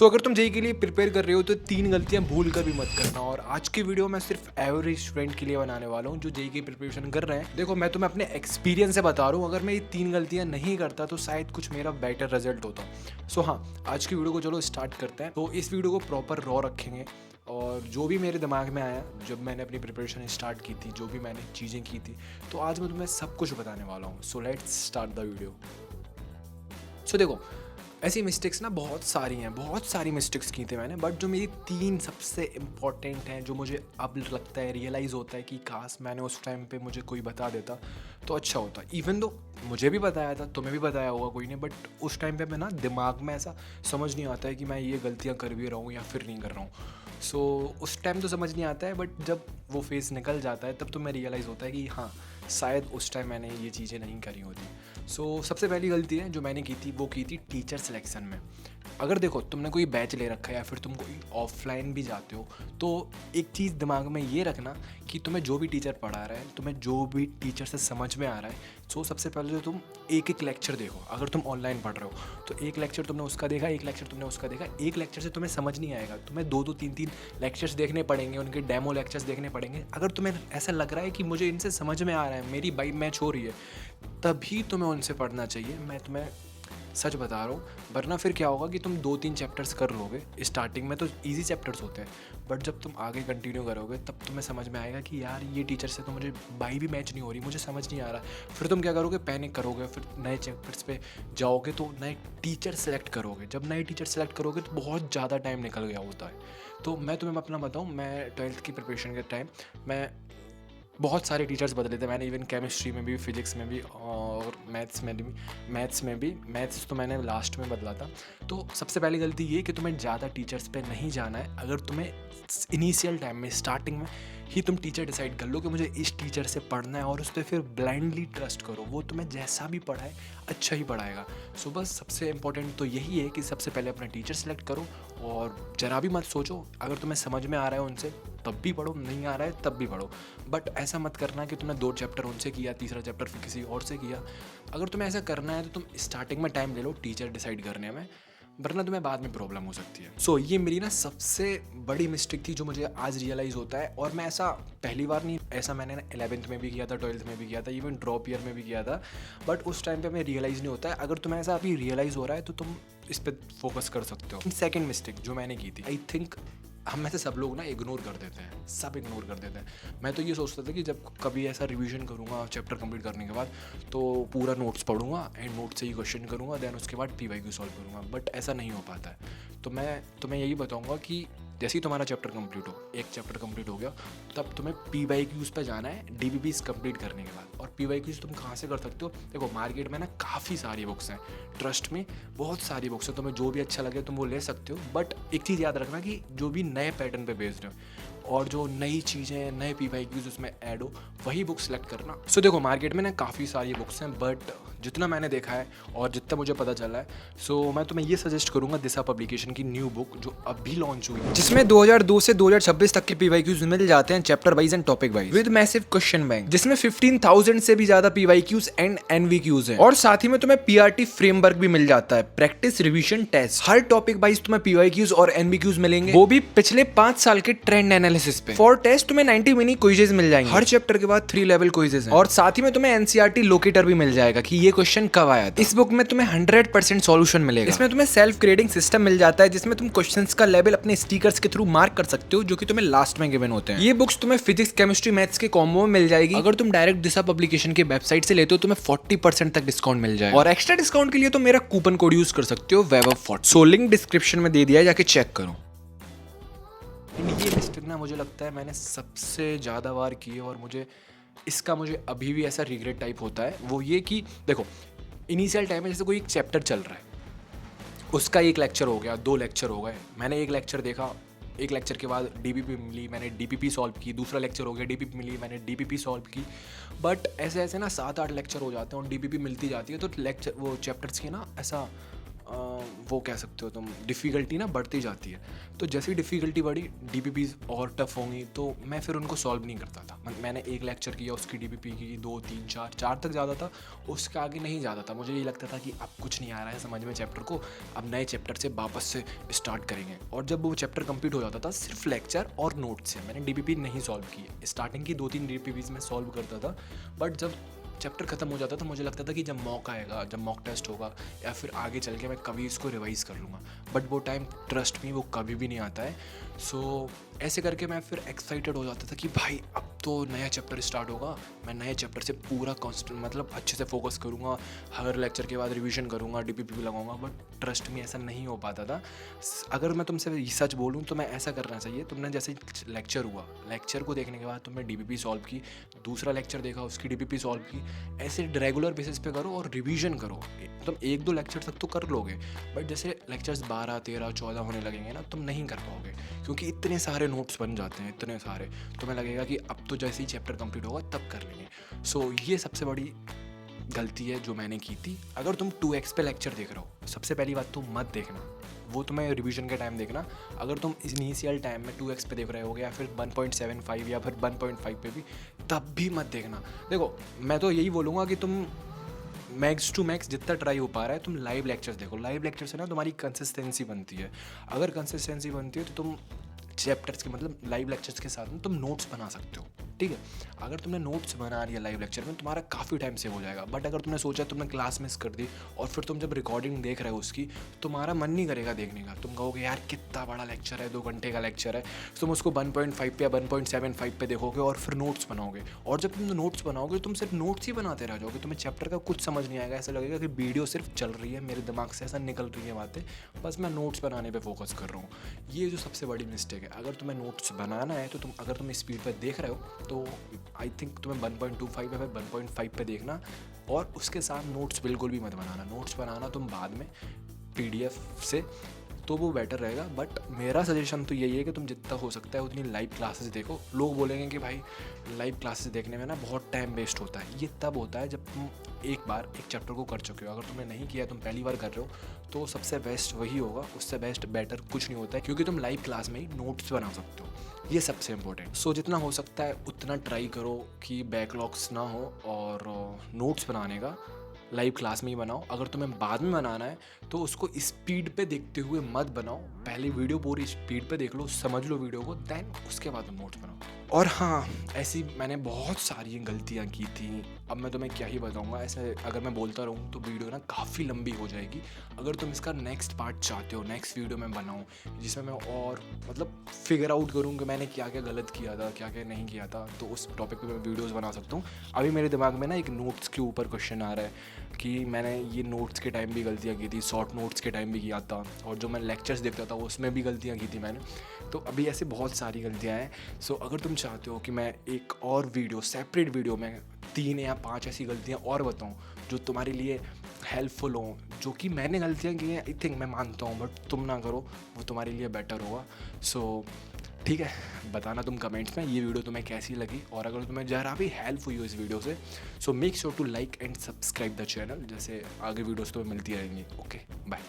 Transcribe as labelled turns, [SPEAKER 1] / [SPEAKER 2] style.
[SPEAKER 1] सो अगर तुम जेई के लिए प्रिपेयर कर रहे हो तो 3 गलतियां भूल कर भी मत करना। और आज की वीडियो मैं सिर्फ एवरेज स्टूडेंट के लिए बनाने वाला हूं जो जेई की प्रिपरेशन कर रहे हैं। देखो, मैं तुम्हें अपने एक्सपीरियंस से बता रहा हूं, अगर मैं ये 3 गलतियां नहीं करता तो शायद कुछ मेरा बेटर रिजल्ट होता। सो हाँ, आज की वीडियो को चलो स्टार्ट करते हैं। तो इस वीडियो को प्रॉपर रॉ रखेंगे और जो भी मेरे दिमाग में आया जब मैंने अपनी प्रिपरेशन स्टार्ट की थी, जो भी मैंने चीज़ें की थी, तो आज मैं तुम्हें सब कुछ बताने वाला हूँ। So let's start the video. So देखो, ऐसी मिस्टेक्स ना बहुत सारी मिस्टेक्स की थी मैंने, बट जो मेरी 3 सबसे इम्पॉर्टेंट हैं, जो मुझे अब लगता है, रियलाइज़ होता है कि काश मैंने उस टाइम पे मुझे कोई बता देता तो अच्छा होता। इवन दो मुझे भी बताया था, तुम्हें भी बताया होगा कोई ने, बट उस टाइम पे मैं ना दिमाग में ऐसा समझ नहीं आता है कि मैं ये गलतियाँ कर भी रहा हूँ या फिर नहीं कर रहा हूँ। सो उस टाइम तो समझ नहीं आता है, बट जब वो फेज़ निकल जाता है तब तो मैं रियलाइज़ होता है कि हाँ, शायद उस टाइम मैंने ये चीज़ें नहीं करी होती। सो सबसे पहली गलती है जो मैंने की थी, वो की थी टीचर सिलेक्शन में। अगर देखो, तुमने कोई बैच ले रखा है या फिर तुम कोई ऑफलाइन भी जाते हो, तो एक चीज़ दिमाग में ये रखना कि तुम्हें जो भी टीचर पढ़ा रहा है, तुम्हें जो भी टीचर से समझ में आ रहा है, सो सबसे पहले तो तुम एक एक लेक्चर देखो। अगर तुम ऑनलाइन पढ़ रहे हो तो एक लेक्चर तुमने उसका देखा, एक लेक्चर तुमने उसका देखा। एक लेक्चर से तुम्हें समझ नहीं आएगा, तुम्हें 2-2 3-3 लेक्चर्स देखने पड़ेंगे, उनके डेमो लेक्चर्स देखने पड़ेंगे। अगर तुम्हें ऐसा लग रहा है कि मुझे इनसे समझ में आ रहा है, मेरी वाइब मैच हो रही है, तभी तुम्हें उनसे पढ़ना चाहिए। मैं तुम्हें सच बता रहा हूँ, वरना फिर क्या होगा कि तुम 2-3 चैप्टर्स कर लोगे। स्टार्टिंग में तो इजी चैप्टर्स होते हैं, बट जब तुम आगे कंटिन्यू करोगे तब तुम्हें समझ में आएगा कि यार ये टीचर से तो मुझे बाई भी मैच नहीं हो रही, मुझे समझ नहीं आ रहा। फिर तुम क्या करोगे, पैनिक करोगे, फिर नए चैप्टर्स पे जाओगे तो नए टीचर सेलेक्ट करोगे। जब नए टीचर सेलेक्ट करोगे तो बहुत ज़्यादा टाइम निकल गया होता है। तो मैं तुम्हें अपना बताऊँ, मैं 12th की प्रिपरेशन के टाइम मैं बहुत सारे टीचर्स बदले थे मैंने। इवन केमिस्ट्री में भी, फिजिक्स में भी और मैथ्स तो मैंने लास्ट में बदला था। तो सबसे पहली गलती ये कि तुम्हें ज़्यादा टीचर्स पे नहीं जाना है। अगर तुम्हें इनिशियल टाइम में, स्टार्टिंग में ही तुम टीचर डिसाइड कर लो कि मुझे इस टीचर से पढ़ना है और उस पर फिर ब्लाइंडली ट्रस्ट करो, वो तुम्हें जैसा भी पढ़ाए अच्छा ही पढ़ाएगा। सो बस सबसे इम्पोर्टेंट तो यही है कि सबसे पहले अपना टीचर सेलेक्ट करो और ज़रा भी मत सोचो। अगर तुम्हें समझ में आ रहा है उनसे तब भी पढ़ो, नहीं आ रहा है तब भी पढ़ो, बट ऐसा मत करना कि तुमने 2 चैप्टर उनसे किया, तीसरा चैप्टर फिर किसी और से किया। अगर तुम्हें ऐसा करना है तो तुम स्टार्टिंग में टाइम ले लो टीचर डिसाइड करने में, वरना तुम्हें बाद में प्रॉब्लम हो सकती है। सो ये मेरी ना सबसे बड़ी मिस्टेक थी जो मुझे आज रियलाइज़ होता है। और मैं ऐसा पहली बार नहीं, ऐसा मैंने 11th में भी किया था, 12th में भी किया था, इवन ड्रॉप ईयर में भी किया था, बट उस टाइम पे हमें रियलाइज़ नहीं होता है। अगर तुम्हें ऐसा अभी रियलाइज़ हो रहा है तो तुम इस पर फोकस कर सकते हो। सेकेंड मिस्टेक जो मैंने की थी, आई थिंक हम में से सब लोग ना इग्नोर कर देते हैं, सब इग्नोर कर देते हैं। मैं तो ये सोचता था कि जब कभी ऐसा रिवीजन करूँगा चैप्टर कंप्लीट करने के बाद तो पूरा नोट्स पढ़ूंगा एंड नोट से ही क्वेश्चन करूँगा, देन उसके बाद PYQ सॉल्व करूँगा, बट ऐसा नहीं हो पाता है। तो मैं तुम्हें यही बताऊँगा कि जैसे ही तुम्हारा चैप्टर कंप्लीट हो, एक चैप्टर कंप्लीट हो गया, तब तुम्हें PYQs पे जाना है DBPs कंप्लीट करने के बाद। और PYQs तुम कहाँ से कर सकते हो? देखो, मार्केट में ना काफ़ी सारी बुक्स हैं, ट्रस्ट में बहुत सारी बुक्स हैं, तुम्हें जो भी अच्छा लगे तुम वो ले सकते हो। बट एक चीज़ याद रखना कि जो भी नए पैटर्न पे बेस्ड है और जो नई चीज़ें, नए PYQs उसमें ऐड हो, वही बुक सेलेक्ट करना। सो देखो, मार्केट में ना काफ़ी सारी बुक्स हैं, बट जितना मैंने देखा है और जितना मुझे पता चला है, सो मैं तुम्हें ये सजेस्ट करूंगा दिशा पब्लिकेशन की न्यू बुक जो अभी लॉन्च हुई है, जिसमें 2002 से 2026 तक के PYQs मिल जाते हैं, chapter wise and topic wise, with massive question bank, जिसमें 15,000 से भी ज्यादा PYQs एंड NVQs हैं। और साथ ही में तुम्हें PRT फ्रेमवर्क भी मिल जाता है, प्रैक्टिस रिवीजन टेस्ट। हर टॉपिक वाइज तुम्हें PYQs और NVQs मिलेंगे, वो भी पिछले 5 साल के ट्रेंड एनालिसिस पे। फॉर टेस्ट तुम्हें 90 मिनी क्विजेस मिल जाएंगे, हर चैप्टर के बाद 3 लेवल क्विजेस हैं। और साथ ही में तुम्हें NCERT लोकेटर भी मिल जाएगा कि ये क्वेश्चन कब आया था। इस बुक में तुम्हें 100% सॉल्यूशन मिलेगा। इसमें तुम्हें सेल्फ ग्रेडिंग सिस्टम मिल जाता है, जिसमें तुम क्वेश्चंस का लेवल अपने स्टिकर्स के थ्रू मार्क कर सकते हो, जो कि तुम्हें लास्ट में गिवन होते हैं। ये बुक्स तुम्हें फिजिक्स, केमिस्ट्री, मैथ्स के कॉम्बो में मिल जाएगी। अगर तुम डायरेक्ट दिशा पब्लिकेशन की वेबसाइट से लेते हो, तुम्हें 40% तक डिस्काउंट मिल जाएगा। और एक्स्ट्रा डिस्काउंट के लिए तो मेरा कूपन कोड यूज कर सकते हो, WebOf40। सो लिंक डिस्क्रिप्शन में दे दिया है, जाके चेक करो। ये मिस्टेक ना मुझे लगता है मैंने सबसे ज़्यादा बार की है और मुझे अभी भी ऐसा रिग्रेट टाइप होता है। वो ये कि देखो, इनिशियल टाइम में जैसे कोई एक चैप्टर चल रहा है, उसका एक लेक्चर हो गया, 2 लेक्चर हो गए, मैंने एक लेक्चर देखा, एक लेक्चर के बाद DBP मिली, मैंने DPP सॉल्व की, दूसरा लेक्चर हो गया, DPP मिली, मैंने DPP सॉल्व की। बट ऐसे ऐसे ना 7-8 लेक्चर हो जाते हैं और DPP मिलती जाती है, तो लेक्चर वो चैप्टर्स की ना ऐसा वो कह सकते हो तुम डिफ़िकल्टी ना बढ़ती जाती है। तो जैसे ही डिफ़िकल्टी बढ़ी, डीपीपीज़ और टफ होंगी, तो मैं फिर उनको सॉल्व नहीं करता था। मैंने एक लेक्चर किया, उसकी डीपीपी की 2 3 4 तक ज़्यादा था, उसके आगे नहीं ज़्यादा था। मुझे ये लगता था कि अब कुछ नहीं आ रहा है समझ में चैप्टर को, अब नए चैप्टर से वापस से स्टार्ट करेंगे। और जब वो चैप्टर कंप्लीट हो जाता था सिर्फ लेक्चर और नोट से, मैंने डीपीपी नहीं सॉल्व की। स्टार्टिंग की 2 3 डीपीपीज़ मैं सॉल्व करता था, बट जब चैप्टर ख़त्म हो जाता था मुझे लगता था कि जब मॉक आएगा, जब मॉक टेस्ट होगा या फिर आगे चल के मैं कभी इसको रिवाइज़ कर लूँगा, बट वो टाइम ट्रस्ट मी वो कभी भी नहीं आता है। सो ऐसे करके मैं फिर एक्साइटेड हो जाता था कि भाई अब तो नया चैप्टर स्टार्ट होगा, मैं नए चैप्टर से पूरा कॉन्स्टेंट मतलब अच्छे से फोकस करूँगा, हर लेक्चर के बाद रिवीजन करूँगा, डीपीपी भी लगाऊंगा। बट ट्रस्ट मी ऐसा नहीं हो पाता था। अगर मैं तुमसे सच बोलूँ तो मैं ऐसा करना चाहिए, तुमने जैसे लेक्चर हुआ, लेक्चर को देखने के बाद तुमने डीपीपी सॉल्व की, दूसरा लेक्चर देखा उसकी डीपीपी सॉल्व की, ऐसे रेगुलर बेसिस पे करो और रिवीजन करो। तुम 1 2 लेक्चर तक तो कर लोगे, बट जैसे लेक्चर्स 12 13 14 होने लगेंगे ना, तुम नहीं कर पाओगे, क्योंकि इतने सारे नोट्स बन जाते हैं, इतने सारे, तुम्हें लगेगा कि अब तो जैसे ही चैप्टर कंप्लीट होगा तब कर लेंगे। सो ये सबसे बड़ी गलती है जो मैंने की थी। अगर तुम 2x पे लेक्चर देख रहे हो, सबसे पहली बात तो मत देखना, वो तुम्हें रिवीजन के टाइम देखना। अगर तुम इनिशियल टाइम में 2x पे देख रहे होगे या फिर 1.75 या फिर 1.5 पे भी, तब भी मत देखना। देखो मैं तो यही बोलूँगा कि तुम मैक्स टू मैक्स जितना ट्राई हो पा रहा है तुम लाइव लेक्चर्स देखो। लाइव लेक्चर से ना तुम्हारी कंसिस्टेंसी बनती है। अगर कंसिस्टेंसी बनती है तो तुम चैप्टर्स के मतलब लाइव लेक्चर्स के साथ में तुम नोट्स बना सकते हो, ठीक है। अगर तुमने नोट्स बना लिया लाइव लेक्चर में, तुम्हारा काफ़ी टाइम सेव हो जाएगा। बट अगर तुमने सोचा तुमने क्लास मिस कर दी और फिर तुम जब रिकॉर्डिंग देख रहे हो उसकी, तुम्हारा मन नहीं करेगा देखने का, तुम कहोगे यार कितना बड़ा लेक्चर है, 2 घंटे का लेक्चर है। तुम उसको 1.5 पे या 1.75 पे देखोगे और फिर नोट्स बनाओगे, और जब तुम नोट्स बनाओगे तुम सिर्फ नोट्स ही बनाते रह जाओगे, तुम्हें चैप्टर का कुछ समझ नहीं आएगा। ऐसा लगेगा कि वीडियो सिर्फ चल रही है, मेरे दिमाग से ऐसा निकल रही है बातें, बस मैं नोट्स बनाने पर फोकस कर रहा हूँ। ये जो सबसे बड़ी मिस्टेक है। अगर तुम्हें नोट्स बनाना है तो अगर तुम स्पीड पर देख रहे हो तो आई थिंक तुम्हें 1.25 या फिर 1.5 पे देखना, और उसके साथ नोट्स बिल्कुल भी मत बनाना। नोट्स बनाना तुम बाद में पीडीएफ से, तो वो बेटर रहेगा। बट मेरा सजेशन तो यही है कि तुम जितना हो सकता है उतनी लाइव क्लासेस देखो। लोग बोलेंगे कि भाई लाइव क्लासेस देखने में ना बहुत टाइम वेस्ट होता है। ये तब होता है जब तुम एक बार एक चैप्टर को कर चुके हो। अगर तुमने नहीं किया, तुम पहली बार कर रहे हो, तो सबसे बेस्ट वही होगा, उससे बेस्ट बेटर कुछ नहीं होता है, क्योंकि तुम लाइव क्लास में ही नोट्स बना सकते हो। ये सबसे इम्पोर्टेंट। सो जितना हो सकता है उतना ट्राई करो कि बैकलॉग्स ना हो, और नोट्स बनाने का लाइव क्लास में ही बनाओ। अगर तुम्हें बाद में बनाना है तो उसको स्पीड पे देखते हुए मत बनाओ, पहले वीडियो पूरी स्पीड पे देख लो, समझ लो वीडियो को, देन उसके बाद तुम नोट्स बनाओ। और हाँ, ऐसी मैंने बहुत सारी गलतियाँ की थी, अब मैं तुम्हें क्या ही बताऊँगा। ऐसे अगर मैं बोलता रहूँ तो वीडियो ना काफ़ी लंबी हो जाएगी। अगर तुम इसका नेक्स्ट पार्ट चाहते हो, नेक्स्ट वीडियो में बनाऊँ जिसमें मैं और मतलब फिगर आउट करूँ कि मैंने क्या क्या गलत किया था, क्या क्या नहीं किया था, तो उस टॉपिक पे मैं वीडियोज़ बना सकता हूँ। अभी मेरे दिमाग में ना एक नोट्स के ऊपर क्वेश्चन आ रहा है कि मैंने ये नोट्स के टाइम भी गलतियाँ की थी, शॉर्ट नोट्स के टाइम भी किया था, और जो मैं लेक्चर्स देखता था उसमें भी गलतियाँ की थी मैंने। तो अभी ऐसे बहुत सारी गलतियाँ हैं। सो अगर तुम चाहते हो कि मैं एक और वीडियो, सेपरेट वीडियो में 3 या 5 ऐसी गलतियाँ और बताऊँ जो तुम्हारे लिए हेल्पफुल हों, जो कि मैंने गलतियाँ की हैं, आई थिंक मैं मानता हूँ, बट तुम ना करो, वो तुम्हारे लिए बेटर होगा। सो ठीक है, बताना तुम कमेंट्स में ये वीडियो तुम्हें कैसी लगी, और अगर तुम्हें ज़रा भी हेल्प हुई हो इस वीडियो से, so make sure to like and subscribe the channel. जैसे आगे वीडियोस तुम्हें मिलती रहेंगी। Okay, bye.